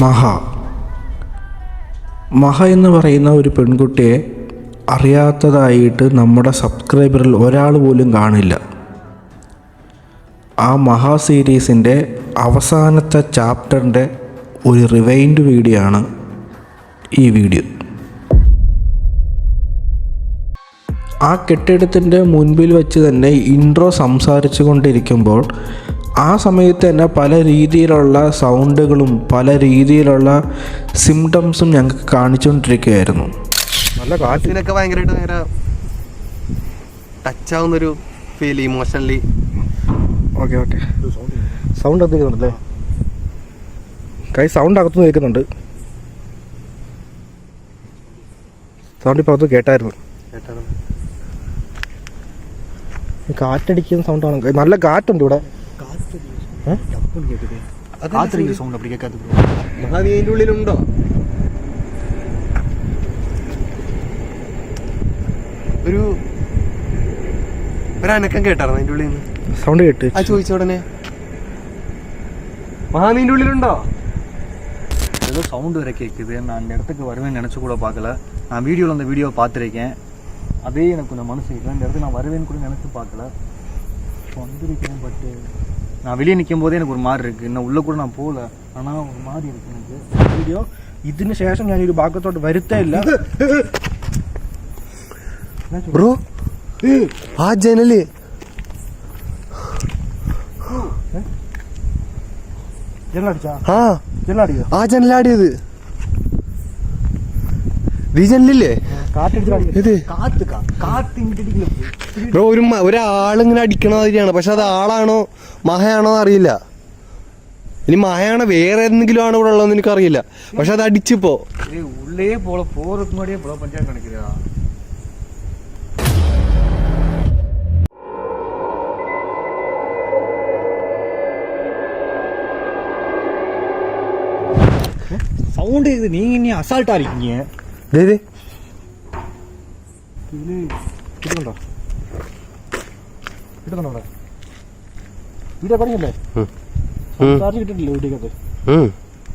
മഹ എന്ന് പറയുന്ന ഒരു പെൺകുട്ടിയെ അറിയാത്തതായിട്ട് നമ്മുടെ സബ്സ്ക്രൈബറിൽ ഒരാൾ പോലും കാണില്ല. ആ മഹാ സീരീസിൻ്റെ അവസാനത്തെ ചാപ്റ്ററിൻ്റെ ഒരു റിവൈൻഡ് വീഡിയോ ആണ് ഈ വീഡിയോ. ആ കെട്ടിടത്തിൻ്റെ മുൻപിൽ വെച്ച് തന്നെ ഇൻട്രോ സംസാരിച്ചു കൊണ്ടിരിക്കുമ്പോൾ ആ സമയത്ത് തന്നെ പല രീതിയിലുള്ള സൗണ്ടുകളും പല രീതിയിലുള്ള സിംറ്റംസും ഞങ്ങൾക്ക് കാണിച്ചുകൊണ്ടിരിക്കുകയായിരുന്നു. നല്ല കാറ്റിനൊക്കെ ഭയങ്കരമായിട്ട് ടച്ച് ആവുന്നൊരു ഫീൽ ഇമോഷണലി. ഓക്കെ സൗണ്ട് അകത്ത് കേൾക്കുന്നുണ്ടല്ലേ? സൗണ്ട് അകത്ത് കേൾക്കുന്നുണ്ട്. സൗണ്ട് ഇപ്പോൾ അകത്ത് കേട്ടായിരുന്നു. കാറ്റടിക്കുന്ന സൗണ്ടാണ്. നല്ല കാറ്റുണ്ട് ഇവിടെ. അതിന്റെ ഉള്ളിലുണ്ടോ? ഒരു അനക്കം കേട്ടായിരുന്നു അതിന്റെ ഉള്ളിൽ നിന്ന്. സൗണ്ട് കേട്ട് ആ ചോദിച്ച ഉടനെ മഹാനീന്റെ ഉള്ളിലുണ്ടോ? ஏதோ சவுண்டு வரை கேட்குது. நான் அந்த இடத்துக்கு வருவேன்னு நினச்சி கூட பார்க்கல. நான் வீடியோவில் அந்த வீடியோவை பார்த்துருக்கேன். அதே எனக்கு கொஞ்சம் மனசு இல்லை. இந்த இடத்துக்கு நான் வருவேன்னு கூட நினச்சி பார்க்கல. இப்போ வந்திருக்கேன். பட்டு நான் வெளியே நிற்கும் போதே எனக்கு ஒரு மாதிரி இருக்குது. இன்னுം உள்ளே கூட நான் போகல. ஆனால் ஒரு மாதிரி இருக்குது எனக்கு വീഡിയോ. ഇതിന് ശേഷം ഞാൻ ഒരു ഭാഗത്തോട്ട് വരുത്തേ ഇല്ല. ബ്രോ ആ ജനല് ആ ജനലാടിയത് ഈ ജനലില്ലേ? ബ്രോ ഒരാളിങ്ങനെ അടിക്കണ മാതിരിയാണ്. പക്ഷെ അത് ആളാണോ മഹയാണോ അറിയില്ല. ഇനി മഹയാണോ വേറെ എന്തെങ്കിലും ആണോ ഇവിടെ ഉള്ളതെന്ന് എനിക്കറിയില്ല. പക്ഷെ അത് അടിച്ചിപ്പോ உள்ளே போகிறதுக்கு முன்னாடியே இவ்வளோ பஞ்சாயத்து நினைக்கிறதா? சவுண்டு இது. நீங்க இனி அசால்ட்டா இருக்கீங்க. കിട്ടുന്നുണ്ടോ? വീഡിയോ പറഞ്ഞല്ലേ? ചാർജ് കിട്ടിട്ടില്ലേ വീഡിയോക്കകത്ത്?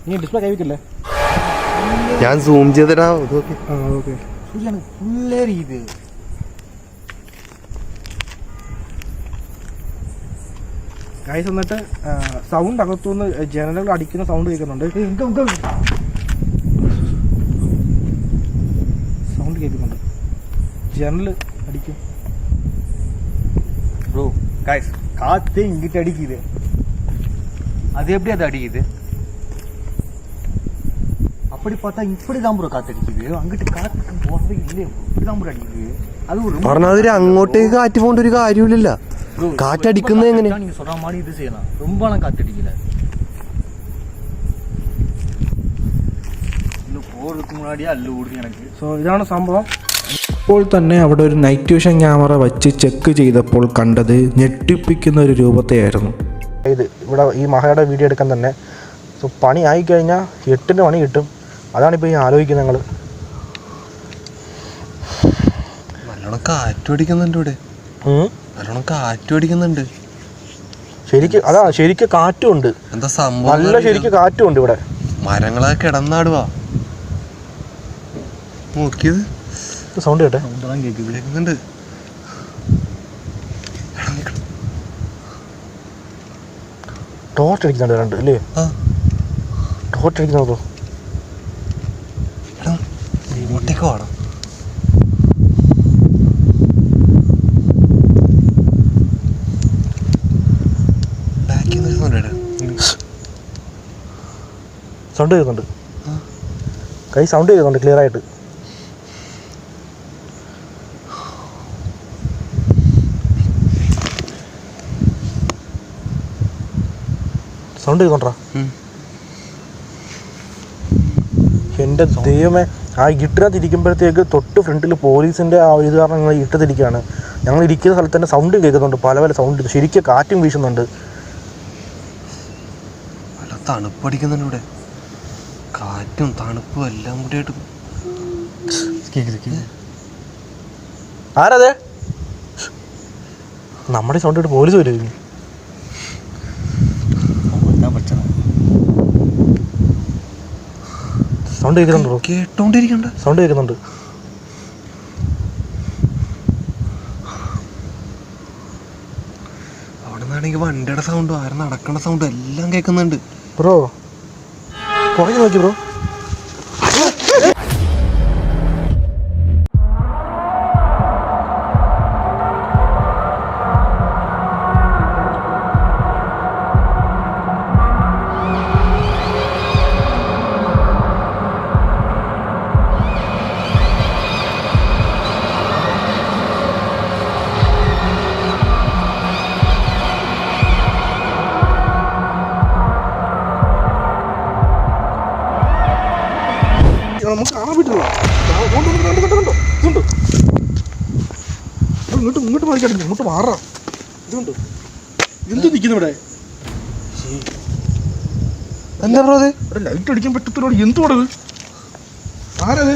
നീ ഡിസ്പ്ലേ കൈവയ്ക്കല്ലേ? ഞാൻ സൂം ചെയ്തിടാ. ഓക്കെ ഫുള്ളേറി ഇത്. ഗൈസ് എന്നിട്ട് സൗണ്ട് അകത്തുനിന്ന് ജനലുകൾ അടിക്കുന്ന സൗണ്ട് കേൾക്കുന്നുണ്ട്. സൗണ്ട് കേൾക്കുന്നുണ്ട്. ജനൽ അടിക്കും. ப்ரோ காய்ஸ் காற்று இங்கிட்ட அடிக்குது. அது எப்படி அது அடிக்குது? அப்படி பார்த்தா இப்படி தான் ப்ரோ காற்று அடிக்குது. அங்கிட்டு காற்று போகவே இல்லையே ப்ரோ. இப்படி தான் ப்ரோ அடிக்குது. அது ஒரு പറഞ്ഞാൽ അങ്ങോട്ടേക്ക് കാറ്റ് പോകേണ്ട ഒരു കാര്യമില്ല. കാറ്റടിക്കുന്നത് എങ്ങനെ? நீங்க சொல்ற மாதிரி இது செய்யலாம். ரொம்பலாம் காற்று அடிக்கல. இன்னும் போறதுக்கு முன்னாடியே அள்ளு ஊடுது எனக்கு. സോ ഇതാണ് സംഭവം. ഇപ്പോൾ തന്നെ അവിടെ ഒരു നൈറ്റ് വിഷൻ ക്യാമറ വച്ച് ചെക്ക് ചെയ്തപ്പോൾ കണ്ടത് ഞെട്ടിപ്പിക്കുന്ന ഒരു രൂപത്തെയായിരുന്നു. ഇത് ഇവിടെ ഈ മഹയുടെ വീഡിയോ എടുക്കാൻ തന്നെ സോ പണി ആയിക്കഴിഞ്ഞാൽ 8 പണി കിട്ടും. അതാണിപ്പോൾ ഈ ആലോചിക്കുന്നത് ഞങ്ങൾ. നല്ലോണം കാറ്റടിക്കുന്നുണ്ട് ഇവിടെ. നല്ലോണം കാറ്റടിക്കുന്നുണ്ട്. ശരിക്കും കാറ്റും ഉണ്ട്. എന്താ സംഭവം? നല്ല ശരിക്കും കാറ്റും ഉണ്ട് ഇവിടെ. മരങ്ങളൊക്കെ കിടന്നാടുവാ. നോക്കിയത് സൗണ്ട് കേട്ടെ. കേൾക്കുന്നുണ്ട്. ടോർച്ച് അടിക്കുന്നുണ്ട് രണ്ട് അല്ലേ? ടോർച്ച് അടിക്കുന്നതോ? ഇങ്ങോട്ടേക്ക് വേണം. സൗണ്ട് കേൾക്കുന്നുണ്ട്. സൗണ്ട് കേൾക്കുന്നുണ്ട് ക്ലിയർ ആയിട്ട്. സൗണ്ട് കേൾക്കണ്ടാ? എൻ്റെ ദൈവമേ, ആ ഇട്ടിനകത്ത് ഇരിക്കുമ്പോഴത്തേക്ക് തൊട്ട് ഫ്രണ്ടിൽ പോലീസിൻ്റെ ആ ഇത് കാരണം ഞങ്ങൾ ഇട്ടത്തിരിക്കുകയാണ്. ഞങ്ങൾ ഇരിക്കുന്ന സ്ഥലത്ത് തന്നെ സൗണ്ട് കേൾക്കുന്നുണ്ട്. പല സൗണ്ട്. ശരിക്കും കാറ്റും വീശുന്നുണ്ട്. നല്ല തണുപ്പടിക്കുന്നുണ്ട് ഇവിടെ. കാറ്റും തണുപ്പും എല്ലാം കൂടിയായിട്ട്. ആരതെ? നമ്മുടെ സൗണ്ട് ഇട്ട് പോലീസ് വരും. സൗണ്ട് കേൾക്കുന്നുണ്ടോ? കേട്ടോണ്ടിരിക്കണ്ട സൗണ്ട് കേൾക്കുന്നുണ്ട്. അവിടെ നിന്നാണെങ്കിൽ വണ്ടിയുടെ സൗണ്ടും ആരും നടക്കണ സൗണ്ടും എല്ലാം കേൾക്കുന്നുണ്ട്. ബ്രോ പുറകെ നോക്കി ബ്രോ. നമുക്ക് കാണാൻ പറ്റില്ല. ഇങ്ങോട്ട് മാറിക്കാട്ടില്ല, ഇങ്ങോട്ട് മാറാം. ഇതുണ്ട് എന്ത് നിൽക്കുന്നു ഇവിടെ? എന്താ ബ്രോ അത്? ഇവിടെ ലൈറ്റ് അടിക്കാൻ പറ്റത്തില്ലോട്. എന്തുകൊണ്ടത്? ആരത്?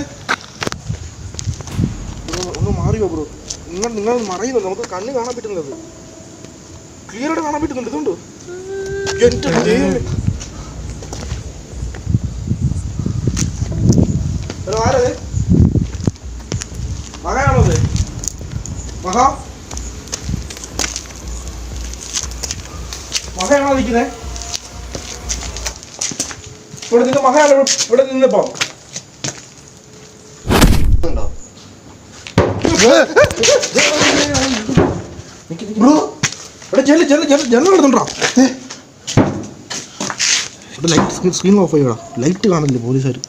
ഒന്ന് മാറിയോ ബ്രോ? നിങ്ങൾ മറയുന്നു, നമുക്ക് കണ്ണ് കാണാൻ പറ്റുന്നത് ക്ലിയർ ആയിട്ട് കാണാൻ പറ്റുന്നുണ്ട്. ഇതുണ്ട് എൻ്റെ ദൈവമേ. ഹലോ, ആരത്? മകയാണോ അത്? മകയാണോ നിൽക്കുന്നേ? ഇവിടെ നിന്ന് മകയാണ് ഇവിടെ നിന്നിപ്പോ. ബ്രോ ഇവിടെ ജനൽ എടുത്തുണ്ടോ? ഇവിടെ ലൈറ്റ് സ്ക്രീൻ ഓഫ് ചെയ്യടാ. ലൈറ്റ് കാണില്ലേ പോലീസുകാർ?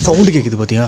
சவுண்டு கேக்குது பாத்தியா?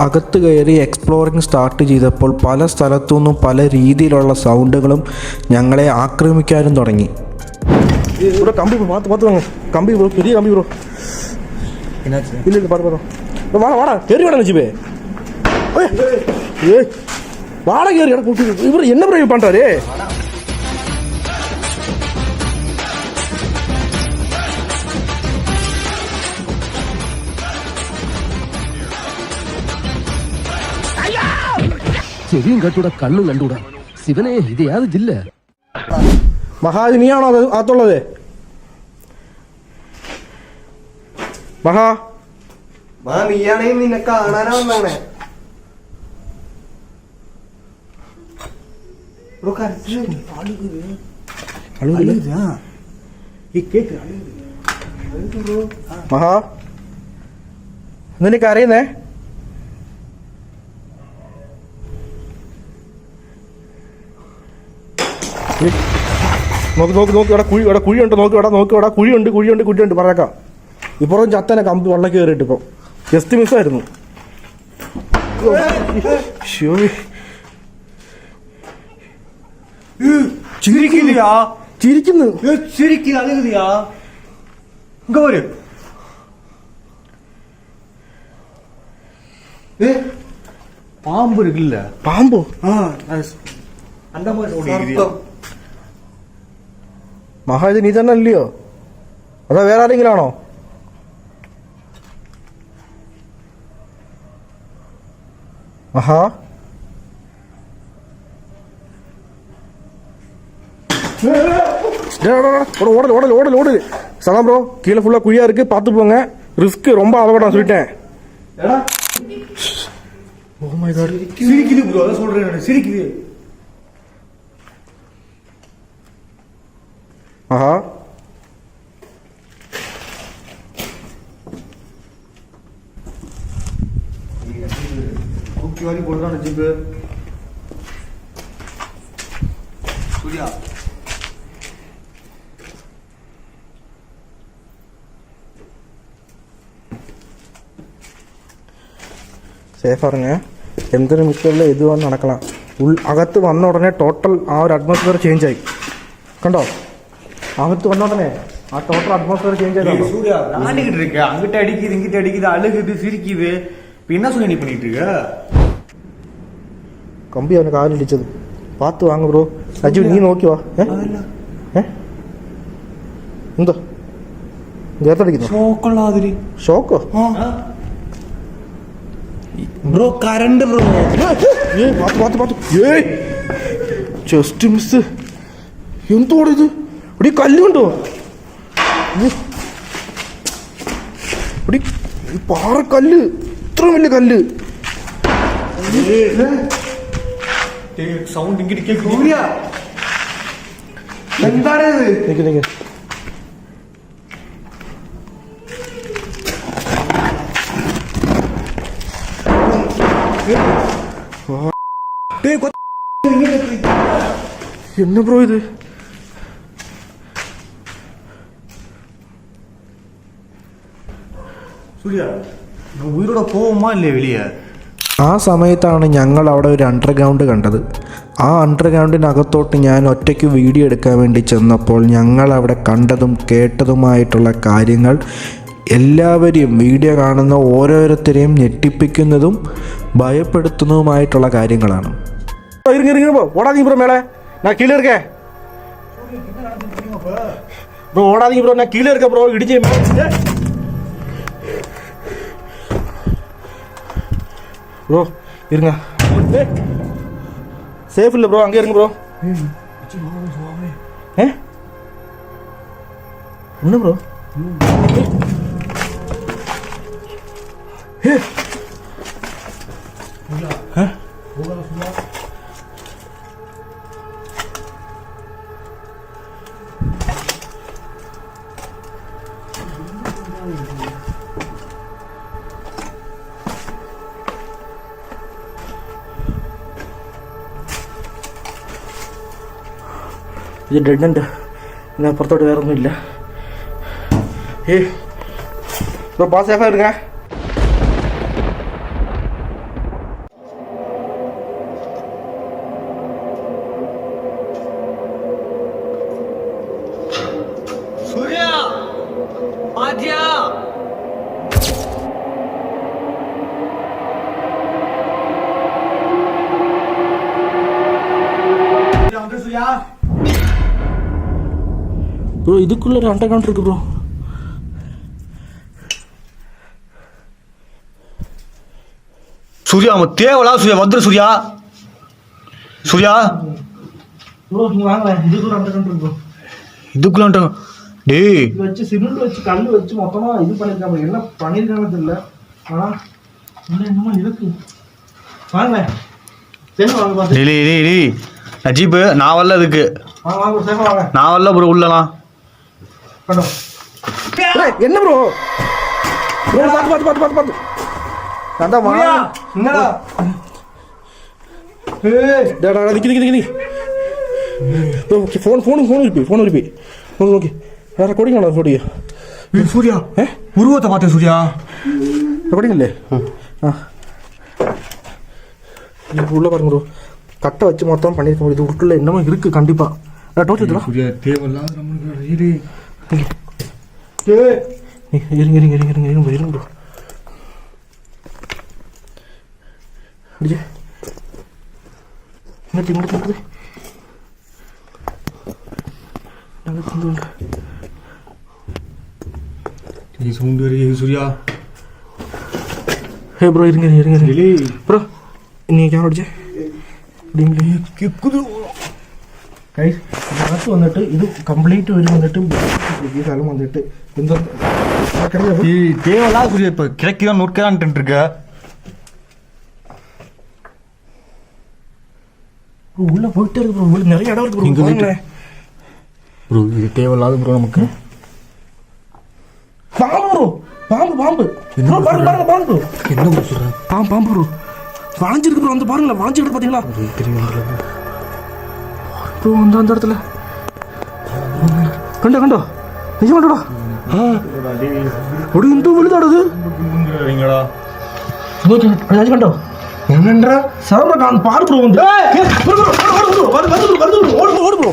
അകത്ത് കയറി എക്സ്പ്ലോറിങ് സ്റ്റാർട്ട് ചെയ്തപ്പോൾ പല സ്ഥലത്തു നിന്നും പല രീതിയിലുള്ള സൗണ്ടുകളും ഞങ്ങളെ ആക്രമിക്കാനും തുടങ്ങി. ഇവിടെ കമ്പി പത്ത് വാങ്ങ കമ്പി ബ്രോ, പെരിയ കമ്പി ബ്രോ. ഇല്ല പറ വാടാ കയറി വേണം വെച്ചിപ്പേ. വാട കയറി ഇവർ എന്നെ പറയും പണ്ടാരേ. ചെവിയും കട്ടൂടാ കണ്ണും കണ്ടൂടാ. ശിവനെ ഇത് യാത് ജില്ല. മഹാജ് നീയാണോ അത് അകത്തുള്ളത്? നീയാണെങ്കിൽ നിന്നെ കാണാനാ വന്നാണേ. മഹാ നിനക്ക് അറിയുന്നേ? നോക്ക് ഇവിടെ കുഴിയുണ്ട്. ഇവിടെ കുഴിയുണ്ട് പറഞ്ഞേക്കാം. ഇപ്പുറം ചത്തനെ കമ്പി വെള്ളം കയറിയിട്ട് ഇപ്പം ജസ്റ്റ് മിസ്സായിരുന്നു. ചിരിക്കുന്നു. പാമ്പ് ഇരിക്കില്ല. പാമ്പോ? മഹാജ് നീ തന്നെ അല്ലയോ? അതോ വേറെ ആരെങ്കിലും ആണോ? മഹാ ஓடல் சலாம் ப்ரோ. கீழே ஃபுல்லா குழியா இருக்கு, பார்த்து போங்க. ரிஸ்க் ரொம்ப அபகடம் சொல்லிட்டேன். Oh my god. சிரிக்குது ப்ரோ, அத சொல்றேன். சிரிக்குது. ஆஹா குக்கி வாரி போடுறான் ஜிப்பு. சூர்யா സേഫ് അറിഞ്ഞ എന്തൊരു മിസ്റ്ററിൽ ഇത് വന്ന് നടക്കണം. അകത്ത് വന്ന ഉടനെ ടോട്ടൽ ആ ഒരു അറ്റ്മോസ്ഫിയർ ചേഞ്ച് ആയി. കണ്ടോ, അകത്ത് വന്ന ഉടനെ ആ ടോട്ടൽ അറ്റ്മോസ്ഫിയർ ചേഞ്ച് ആയി. சூர்யா விளாண்டுக்கிட்டு இருக்க, அங்கிட்ட அடிக்குது இங்கிட்ட அடிக்குது, அழுகுது சிரிக்குது. இப்ப என்ன சூர்யா நீ பண்ணிட்டு இருக்க? കമ്പി അവന് കാലിടിച്ചത് പാത്ത് വാങ്ങ ബ്രോ. അജു നീ നോക്കി വാ. എന്താ ദേഹത്തടിക്കുന്നു? ഷോക്കൊള്ളാതിരി. ഷോക്കോ? Bro current bro. Just miss. എന്തോടെ ഇത്? ഇവിടെ കല്ല് കണ്ടോ? ഇവിടെ പാറക്കല്ല്, ഇത്ര വലിയ കല്ല്. സൗണ്ട് ഇങ്ങനെ സൂര്യ എന്താണ് ഇത്? നിക്ക് என்ன ப்ரோ இது? സൂര്യ ഉയരോടെ പോവുമാ അല്ലേ വെളിയെ? ആ സമയത്താണ് ഞങ്ങൾ അവിടെ ഒരു അണ്ടർഗ്രൗണ്ട് കണ്ടത്. ആ അണ്ടർഗ്രൗണ്ടിനകത്തോട്ട് ഞാൻ ഒറ്റയ്ക്ക് വീഡിയോ എടുക്കാൻ വേണ്ടി ചെന്നപ്പോൾ ഞങ്ങൾ അവിടെ കണ്ടതും കേട്ടതുമായിട്ടുള്ള കാര്യങ്ങൾ എല്ലാവരെയും, വീഡിയോ കാണുന്ന ഓരോരുത്തരെയും ഞെട്ടിപ്പിക്കുന്നതും ഭയപ്പെടുത്തുന്നതുമായിട്ടുള്ള കാര്യങ്ങളാണ്. ഓടാതീ ബ്രോ, മേളെ ഞാൻ കീഴേ இருக்கே ப்ரோ. ஓடாதீங்க ப்ரோ, நான் கீழே இருக்கேன் ப்ரோ. இடிச்சு ப்ரோ இருங்க. சேஃப் இல்லை ப்ரோ, அங்கே இருங்க ப்ரோ. என்ன ப்ரோ? ഇത് ഡെഡ് എൻഡ്, ഇതിനപ്പുറത്തോട്ട് വേറെ ഒന്നുമില്ല. ப்ரோ பாஸ் சேஃபாக இருங்க. சூர்யா பாத்தியா? சூர்யா ப்ரோ இதுக்குள்ள ஒரு அண்டர் கிரவுண்ட் இருக்கு ப்ரோ. சூர்யா அவன் தேவலா சூர்யா வந்துரு சூர்யா. சூர்யா ப்ரோ நீங்க வாங்க, இதுக்குள்ள அண்டர் கிரவுண்ட் இருக்கு ப்ரோ. இதுக்குள்ள டேய் இது வச்சு சிமெண்ட் வச்சு கல் வச்சு மொத்தமா இது பண்ணிருக்காங்க. என்ன பண்ணிருக்காங்கன்னு தெரியல, ஆனா என்னமோ இருக்கு. வாங்க சரி வாங்க பாத்து. டேய் நஜீப் நான் வரல இதுக்கு. வாங்க வாங்க சேஃபா வாங்க. நான் வரல ப்ரோ உள்ளலாம். கண்டோ என்ன ப்ரோ? ப்ரோ பாத்து அதான் வா. என்னடா டேடா நிக்கு ப்ரோ. ஃபோன் இருக்கு. ஓகே வேற கொடிங்களா கொடியா? சூர்யா உருவத்தை பார்த்தேன் சூர்யா. கொடிங்களே உள்ள பாருங்க ப்ரோ. கட்டை வச்சு மொத்தம் பண்ணிருக்க முடியுது. உள்ள என்னமோ இருக்கு கண்டிப்பா. டோர்ச் எடுத்துடலாம். சூர்யா தேவையில்லாத நம்மளுக்கு இரு இருங்க ப்ரோ. அடிச்சு இங்கிட்டு சவுண்ட் வருது சூர்யா. ஹே ப்ரோ இருங்க ப்ரோ. நீ கேமரா அடிச்சு കേൾക്കുത് ഗൈസ്. ഇതിനകത്ത് വന്നിട്ട് ഇത് കംപ്ലീറ്റ് ഒരു വന്നിട്ട് ഈ സ്ഥലം വന്നിട്ട് എന്താ தேவையில்லாத சூர்யா இப்ப கிடைக்குதான் நோட்கதான் இருக்க. உள்ள போயிட்டே இருக்கு ப்ரோ. உள்ள நிறைய இடம் இருக்கு ப்ரோ. ப்ரோ இது தேவையில்லாத ப்ரோ நமக்கு. பாம்பு ப்ரோ, பாம்பு ப்ரோ. பாருங்க பாம்பு. என்ன ப்ரோ சொல்ற? பாம்பு ப்ரோ வளைஞ்சிருக்கு ப்ரோ. அந்த பாருங்களா வளைஞ்சிருக்கு பாத்தீங்களா ப்ரோ? அந்த இடத்துல கண்டோ நிஜமாடா. ஒரு இந்து விழுதாடுது. കണ്ടോ ഞാൻ കണ്ടാ സാറിനെ കാണും പാട് ബ്രോ വന്ന് ഓട് ബ്രോ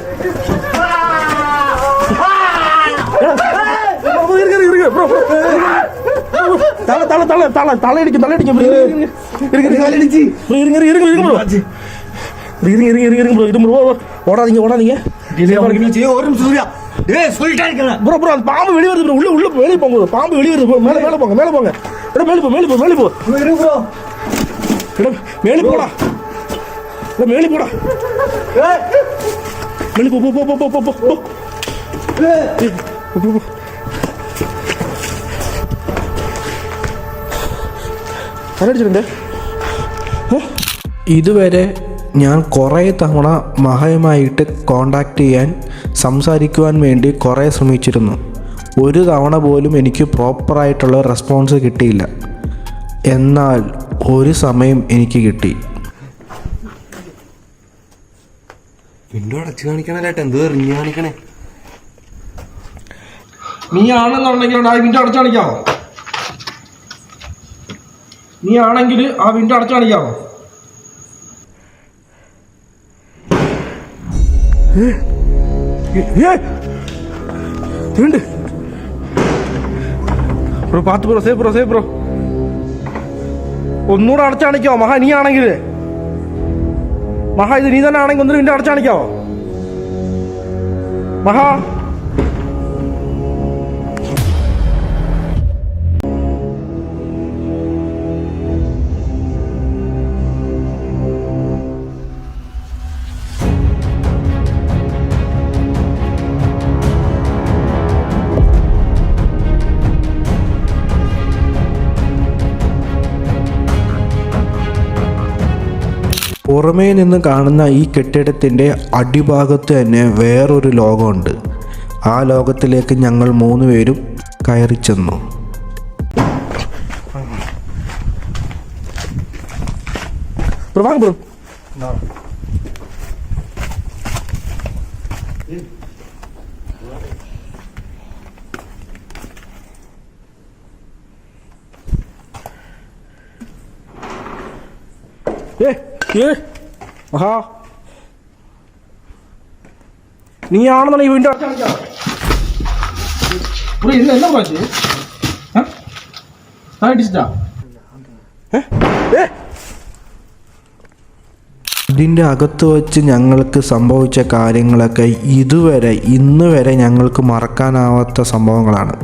തളയടിക്കും ഓടാതീങ്ക ബ്രോ പാമ്പ് വെളി വരുന്നു ഉള്ള വെളി പോങ്ങ പാമ്പ് വെളി വരുന്നു മേലെ പോങ്ങ മേലെ പോടാ ഇതുവരെ ഞാൻ കുറേ തവണ മഹയുമായിട്ട് കോണ്ടാക്ട് ചെയ്യാൻ സംസാരിക്കുവാൻ വേണ്ടി കുറേ ശ്രമിച്ചിരുന്നു. ഒരു തവണ പോലും എനിക്ക് പ്രോപ്പറായിട്ടുള്ള റെസ്പോൺസ് കിട്ടിയില്ല. എന്നാൽ ഒരു സമയം എനിക്ക് കിട്ടി. വിൻഡോ അടച്ചു കാണിക്കണേ, എന്തോ എറിഞ്ഞു കാണിക്കണേ. നീ ആണെന്നുണ്ടെങ്കിൽ ആ വിൻഡോ അടച്ചു കാണിക്കാവോ? നീ ആണെങ്കിൽ ആ വിൻഡോ അടച്ചു കാണിക്കാവോ? ബ്രോ പാത്ത് ബ്രോ സേവ് ബ്രോ ഒന്നുകൂടെ അടച്ചു കാണിക്കാവോ? മഹാ നീ ആണെങ്കിൽ മഹാ ഇത് നീ തന്നെ ആണെങ്കിൽ ഒന്നും വിൻഡോ അടച്ചു കാണിക്കാവോ? മഹാ പുറമേ നിന്ന് കാണുന്ന ഈ കെട്ടിടത്തിൻ്റെ അടിഭാഗത്ത് തന്നെ വേറൊരു ലോകമുണ്ട്. ആ ലോകത്തിലേക്ക് ഞങ്ങൾ 3 പേരും കയറി ചെന്നു. മഹാ നീ ആണെന്നുള്ള ഈ വിൻഡോ ഇതിൻ്റെ അകത്ത് വച്ച് ഞങ്ങൾക്ക് സംഭവിച്ച കാര്യങ്ങളൊക്കെ ഇന്ന് വരെ ഞങ്ങൾക്ക് മറക്കാനാവാത്ത സംഭവങ്ങളാണ്.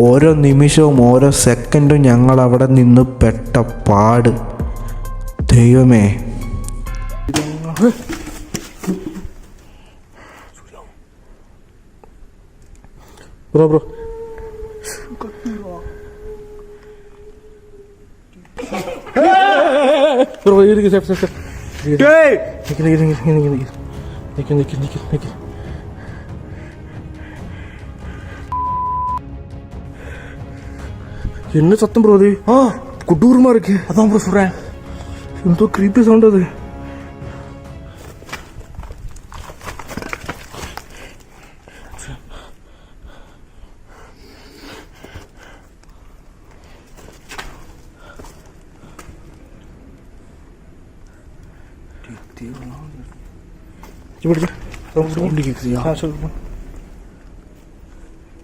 ഓരോ നിമിഷവും ഓരോ സെക്കൻഡും ഞങ്ങൾ അവിടെ നിന്ന് പെട്ട പാട് ദൈവമേ. ബ്രോ என்ன சத்தம் ப்ரோ அது? கொடூரமா இருக்கு. அதான் ப்ரோ சொல்றேன், எന്തോ creepy sound அது.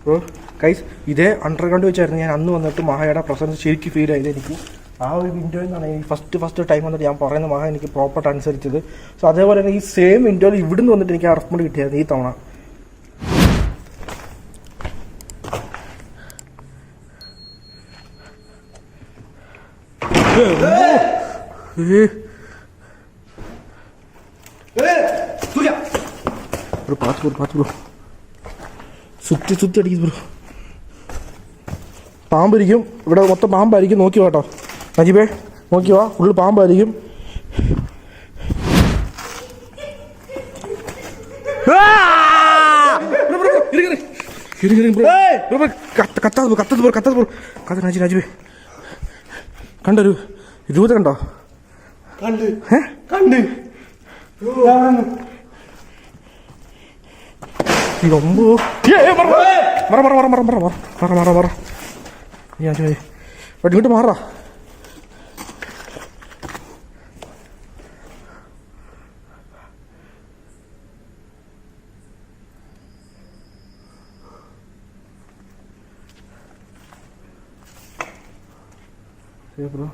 ബ്രോ ഗൈസ്, ഇതേ അണ്ടർഗ്രൗണ്ട് വെച്ചായിരുന്നു ഞാൻ അന്ന് വന്നിട്ട് മഹയുടെ പ്രസൻസ് ശരിക്കും ഫീൽ ചെയ്ത് എനിക്ക്. ആ ഒരു വിൻഡോയിൽ നിന്നാണ് എനിക്ക് ഫസ്റ്റ് ടൈം വന്നിട്ട് ഞാൻ പറയുന്ന മഹ എനിക്ക് പ്രോപ്പർട്ട് അനുസരിച്ചത്. സോ അതേപോലെ തന്നെ ഈ സെയിം വിൻഡോയിൽ ഇവിടുന്ന് വന്നിട്ട് എനിക്ക് ആ റെസ്പോണ്ട് കിട്ടിയായിരുന്നു ഈ തവണ. ബ്രോ പാത്ത് ബ്രോ സുത്തി അടിക്കും ബ്രോ. പാമ്പായിരിക്കും ഇവിടെ, മൊത്തം പാമ്പായിരിക്കും. നോക്കി വാട്ടോ നജീബേ, നോക്കി വാ, ഫുള്ള് പാമ്പായിരിക്കും. നജീബേ കണ്ടൊരു രൂപ കണ്ടോ? കണ്ട് ഇങ്ങോട്ട് മാറാ. ப்ரோ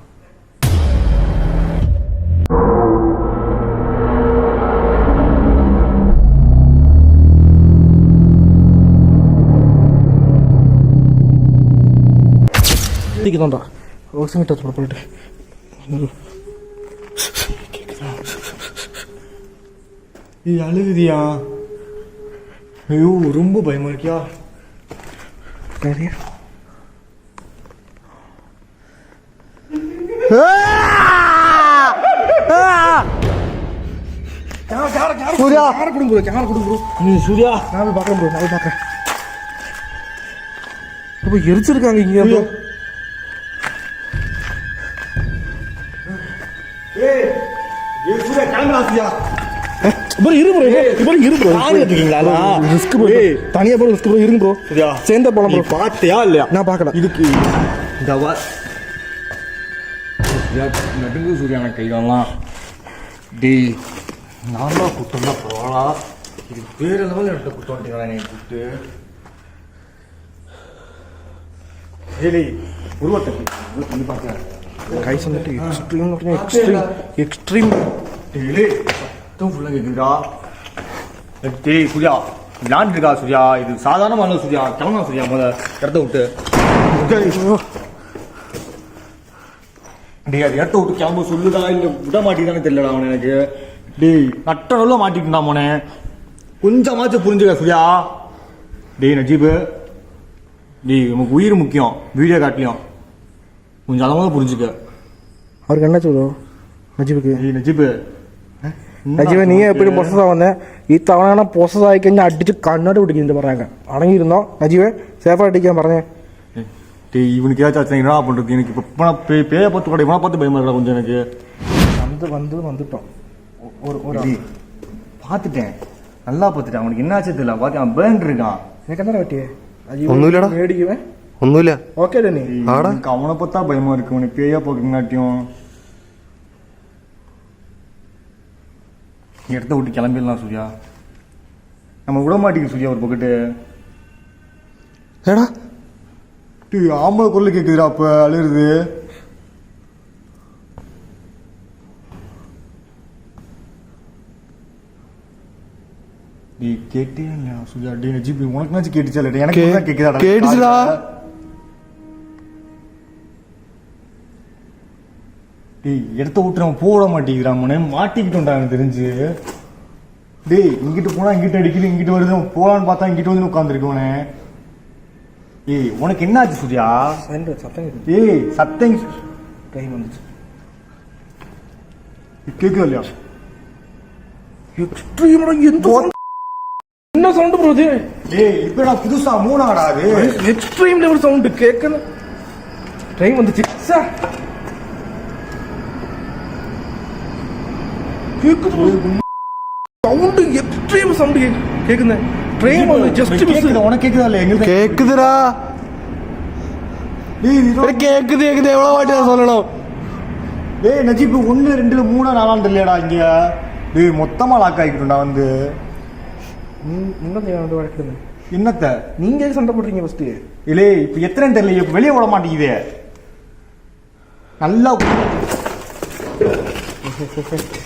தான்டா ஒரு சமயத்தை பண்ணிட்டு இது அழுகுதியா? ஐயோ ரொம்ப பயமா இருக்கியா? நிறைய சூர்யா கேமரா கொடுங்க ப்ரோ, கேமரா கொடுங்க ப்ரோ. சூர்யா நான் போய் பார்க்குறேன் ப்ரோ, நான் போய் பார்க்குறேன். இப்போ எரிச்சிருக்காங்க இங்கே ப்ரோ. சூர்யா கிளம்புடா சூர்யா. ப்ரோ இரு ப்ரோ, இப்போ இரு ப்ரோ. ரிஸ்க் ப்ரோ, தனியாக ப்ரோ ரிஸ்க் ப்ரோ. இருங்க ப்ரோ, சூர்யா சேர்ந்தே போகலாம் ப்ரோ. பார்த்தியா இல்லையா? நான் பார்க்கல. இதுக்கு இந்த சூர்யா நடுங்கு சூர்யா எனக்கு கைகாலாம். டேய் நார்மலா குட்டம்னா பரவாயில்ல, இது வேற லெவலில் எடுத்து குட்ட வந்துட்டீங்களா என்னை கூப்பிட்டு? ஏலி உருவத்தை பண்ணி பார்க்குறேன். கைஸ் வந்துட்டு எக்ஸ்ட்ரீம் எக்ஸ்ட்ரீம் எக்ஸ்ட்ரீம். டேய் ரத்தம் ஃபுல்லாக கேட்குதுடா. டேய் சூர்யா விளாண்டுருக்கா சூர்யா? இது சாதாரணமான சூர்யா. கிளம்பா சூர்யா முதல்ல இடத்த விட்டு. டேய் அது இடத்த விட்டு கிளம்ப சொல்லுதா இல்லை விட மாட்டேங்குதானே தெரியலடா அவன் எனக்கு. டேய் நட்ட நல்ல மாட்டிக்கிட்டா மோனே, கொஞ்சமாச்சும் புரிஞ்சுக்க சூர்யா. டேய் நஜீபு, டேய் நமக்கு உயிர் முக்கியம் வீடியோ காட்டிலையும், கொஞ்சம் அளவாக புரிஞ்சுக்க. அவருக்கு என்னாச்சு ப்ரோ நஜீபுக்கு? டேய் நஜீபு, നജീബ് നീ എപ്പോഴും പൊസസാ വന്നേ, ഈ തവണ പൊസസ് ആയി കഴിഞ്ഞാൽ അടിച്ച് കണ്ണാട്ട് പിടിക്കുന്നുണ്ട് പറയാങ്ക. അടങ്ങിയിരുന്നോ നജീബ്, സേഫായിട്ടിരിക്കാൻ പറഞ്ഞേ. டேய் இவனுக்கு ஏதாச்சும் என்ன பண்றது? எனக்கு இப்போ பேய பார்த்து கூட இவனை பார்த்து பயமா இருக்கா கொஞ்சம் எனக்கு. வந்துட்டோம் ஒரு பார்த்துட்டேன், நல்லா பார்த்துட்டேன். அவனுக்கு என்னாச்சு தெரியல, பார்த்து அவன் பேர்ன் இருக்கான். எனக்கு என்ன പറ്റിയേ? ഒന്നുമില്ലടാ, മേടിക്കുവേ ഒന്നുമില്ല. ഓക്കെ നീ எனக்கு அவனை பார்த்தா பயமா இருக்கு. அவனுக்கு பேயா போக்குங்காட்டியும் இடத்த விட்டு கிளம்பிடலாம் சூர்யா. நம்ம விட மாட்டேங்குது சூர்யா ஒரு பக்கெட்டு. ஏடா டேய் ஆம்பளை குரல் கேட்குதுடா அப்ப அழுகுது. டேய் கேட்டே இல்லையா சூர்யா? டேய் நஜீப் உனக்குனாச்சும் கேட்டுச்சா இல்லை? எனக்கு தான் கேட்குதாடா. கேட்டுச்சுடா. டேய் இடத்த விட்டு நம்ம போட மாட்டேங்கிறா மோனே, மாட்டிக்கிட்டோம்டா எனக்கு தெரிஞ்சு. டேய் இங்கிட்டு போனா இங்கிட்ட அடிக்குது, இங்கிட்டு வருது, போலான்னு பார்த்தா இங்கிட்ட வந்து உட்காந்துருக்கோனே. ஏய் உனக்கு என்ன ஆச்சு சூர்யா? சத்தம் ஏய் சத்தம் டைம் வந்துச்சு. கேட்குதா இல்லையா? எக்ஸ்ட்ரீமா என்ன சவுண்ட் ப்ரோ இது? டேய் இப்போ நான் புதுசா மூணாடா அது எக்ஸ்ட்ரீம் லெவல் சவுண்ட் கேட்கணும். டைம் வந்துச்சு சார். சவுண்ட் எக்ஸ்ட்ரீம் சவுண்ட் கேக்குது. ட்ரெயின் வந்து ஜஸ்ட் கேக்குதா? உனக்கு கேக்குதா இல்ல? எங்களுக்கு கேக்குதுடா. டேய் இது கேக்குது கேக்குது, எவ்வளவு வாட்டி நான் சொல்லணும்? டேய் நஜீப் 1 2 3 4 இல்லையாடா இங்க? டேய் மொத்தமா லாக் ஆகிக்கிட்டோம்டா வந்து. வந்து வழக்குது என்னத்த நீங்க சண்டை போடுறீங்க ஃபர்ஸ்ட்? இல்லே இப்ப எத்தனை தெரியல, இப்ப வெளியே விட மாட்டேங்குதே. நல்லா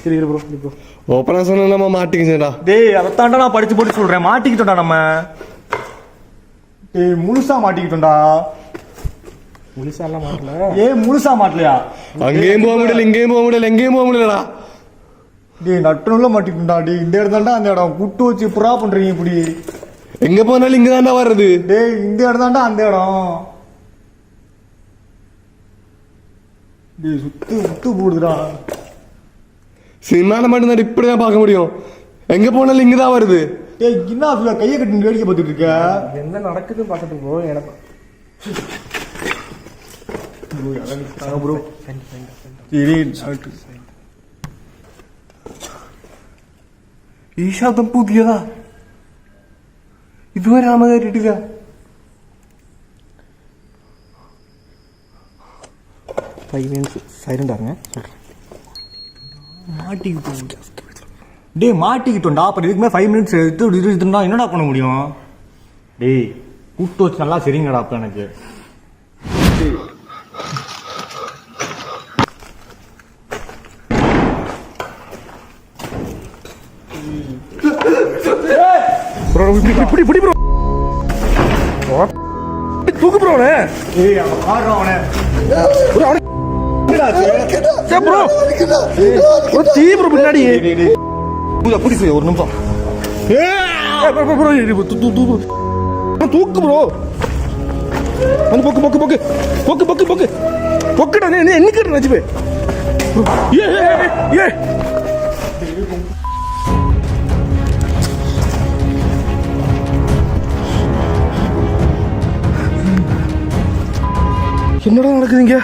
இரு ப்ரோ ப்ரோ ஓப்பனா சொன்னா நம்ம மாட்டிக்கிச்சேடா. டேய் அதத்தாண்டா நான் படிச்சு போட்டு சொல்றேன், மாட்டிக்கிட்டோம்டா நம்ம. டேய் முழுசா மாட்டிக்கிட்டோம்டா. முழுசா எல்லாம் மாட்டல. ஏய் முழுசா மாட்டலையா? அங்கேயும் போக முடியல, இங்கேயும் போக முடியல, எங்கேயும் போக முடியலடா. டேய் நட்டுல மாட்டிக்கிட்டோம்டா. டேய் இந்த இடத்தாண்டா அந்த இடம் குட்டு வச்சு புறா பண்றீங்க இப்படி. எங்க போனாலும் இங்க தாண்டா வர்றது. டேய் இந்த இடத்தாண்டா அந்த இடம். டேய் சுத்து போடுதுடா. சினிமால மட்டும்தான் இப்படிதான் பார்க்க முடியும், எங்க போனாலும் இங்கதான் வருது. டேய் என்ன கையை கட்டி வேடிக்கை பார்த்துட்டு இருக்க? என்ன நடக்குதுன்னு பார்த்துட்டு ப்ரோ. எனக்கு ப்ரோ ഈ ശബ്ദം പുതിയതാ, ഇതുവരെ ആമ കേട്ടിട്ടില്ല. സൈലന്റ് ആണേ. டேய் மாட்டிக்கிட்டோம்டா. அப்புறம் இதுக்கு மேலே 5 மினிட்ஸ் எடுத்து இருந்தா என்னடா பண்ண முடியும்? டேய் கூட்டு வச்சு நல்லா சரிங்கடா அப்ப எனக்கு. இப்படி ப்ரோ தூக்கு ப்ரோ அவனே ப்ரோ தீ ப்ரோ பின்னாடி ஒரு நிமிஷம் தூக்கு ப்ரோ பொக்கு பொக்கு பொக்கு பொக்கு பொக்கு பொக்கு பொக்குடா என்னைக்கு நச்சுப்பே ஏ என்னடா நடக்குதுங்க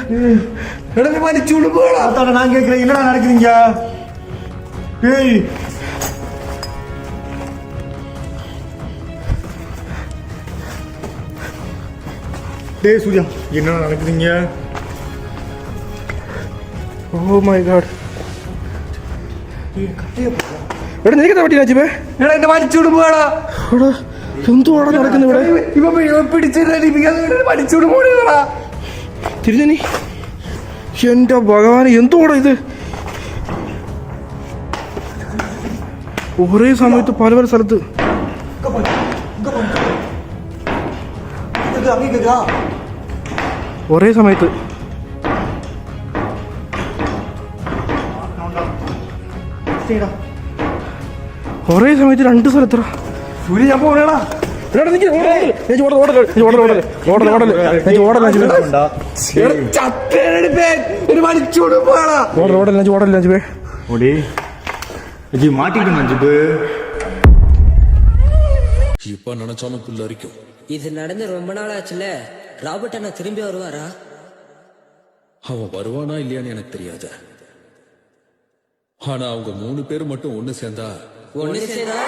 இடமே மடிச்சு விடு போடா. அதான நான் கேட்கிறேன், என்னடா நடக்குதுங்க? ஏய் டேய் சூர்யா, என்னடா நடக்குதுங்க? Oh my god. എടാ നിനക്കെന്താ പറ്റി രാജീവേ? എടാ എന്നെ മടിച്ചു വിട് പോടാ. എടാ എന്തുവാടാ നടക്കുന്നത് ഇവിടെ? ഇവ മടിച്ചു വിട് പോടാ. തിരിഞ്ഞ നീ എന്റെ ഭഗവാന് എന്തുവാടാ ഇത്? ഒരേ സമയത്ത് പല പല സ്ഥലത്ത് ഒരേ സമയത്ത് ഒരേ സമയത്ത് രണ്ട് സ്ഥലത്തറ. സൂര്യ ഞാൻ പോകണേടാ. மாட்டிட்டு மஞ்சுப்பு இப்ப நினைச்சாலும் புல்லரிக்கும். இது நடந்து ரொம்ப நாள் ஆச்சுல. ராபர்ட் அண்ணா திரும்பி வருவாரா? அவன் வருவானா இல்லையான்னு எனக்கு தெரியாது. ஆனா அவங்க 3 பேர் மட்டும் ஒண்ணு சேர்ந்தா ஒண்ணு சேர்ந்தா